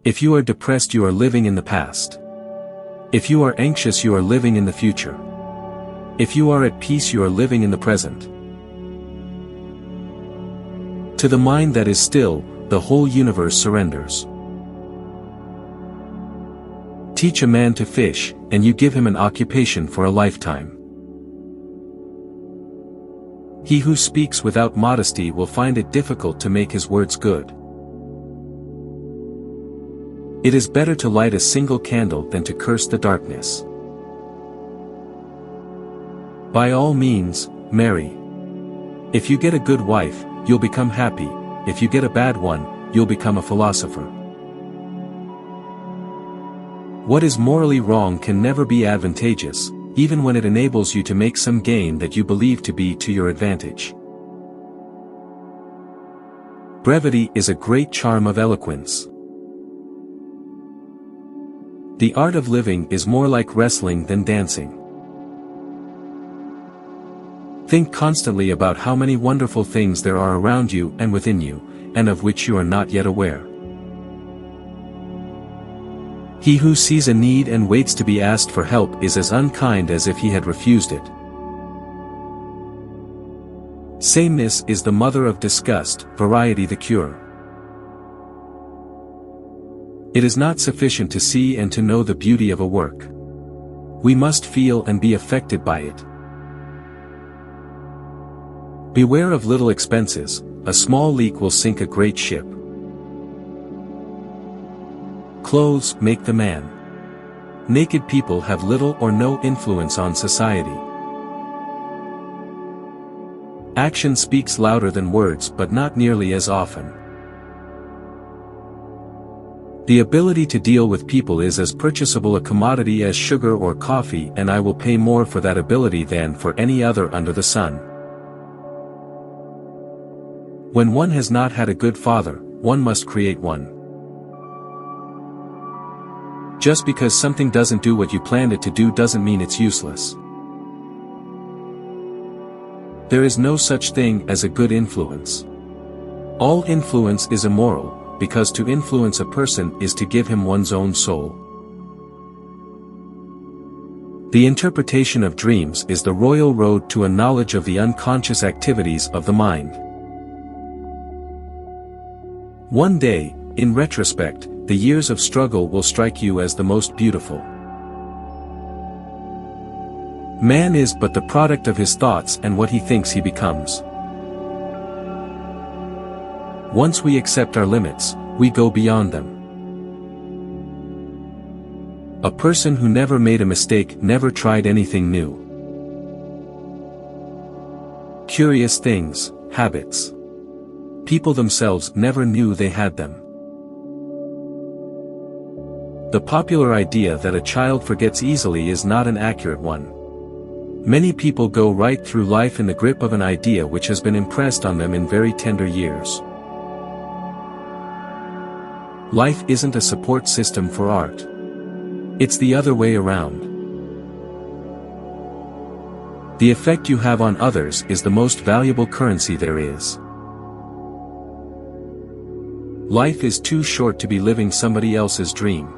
If you are depressed, you are living in the past. If you are anxious, you are living in the future. If you are at peace, you are living in the present. To the mind that is still, the whole universe surrenders. Teach a man to fish, and you give him an occupation for a lifetime. He who speaks without modesty will find it difficult to make his words good. It is better to light a single candle than to curse the darkness. By all means, marry. If you get a good wife, you'll become happy. If you get a bad one, you'll become a philosopher. What is morally wrong can never be advantageous, even when it enables you to make some gain that you believe to be to your advantage. Brevity is a great charm of eloquence. The art of living is more like wrestling than dancing. Think constantly about how many wonderful things there are around you and within you, and of which you are not yet aware. He who sees a need and waits to be asked for help is as unkind as if he had refused it. Sameness is the mother of disgust, variety the cure. It is not sufficient to see and to know the beauty of a work. We must feel and be affected by it. Beware of little expenses, a small leak will sink a great ship. Clothes make the man. Naked people have little or no influence on society. Action speaks louder than words, but not nearly as often. The ability to deal with people is as purchasable a commodity as sugar or coffee, and I will pay more for that ability than for any other under the sun. When one has not had a good father, one must create one. Just because something doesn't do what you planned it to do doesn't mean it's useless. There is no such thing as a good influence. All influence is immoral, because to influence a person is to give him one's own soul. The interpretation of dreams is the royal road to a knowledge of the unconscious activities of the mind. One day, in retrospect, the years of struggle will strike you as the most beautiful. Man is but the product of his thoughts and what he thinks he becomes. Once we accept our limits, we go beyond them. A person who never made a mistake never tried anything new. Curious things, habits. People themselves never knew they had them. The popular idea that a child forgets easily is not an accurate one. Many people go right through life in the grip of an idea which has been impressed on them in very tender years. Life isn't a support system for art. It's the other way around. The effect you have on others is the most valuable currency there is. Life is too short to be living somebody else's dream.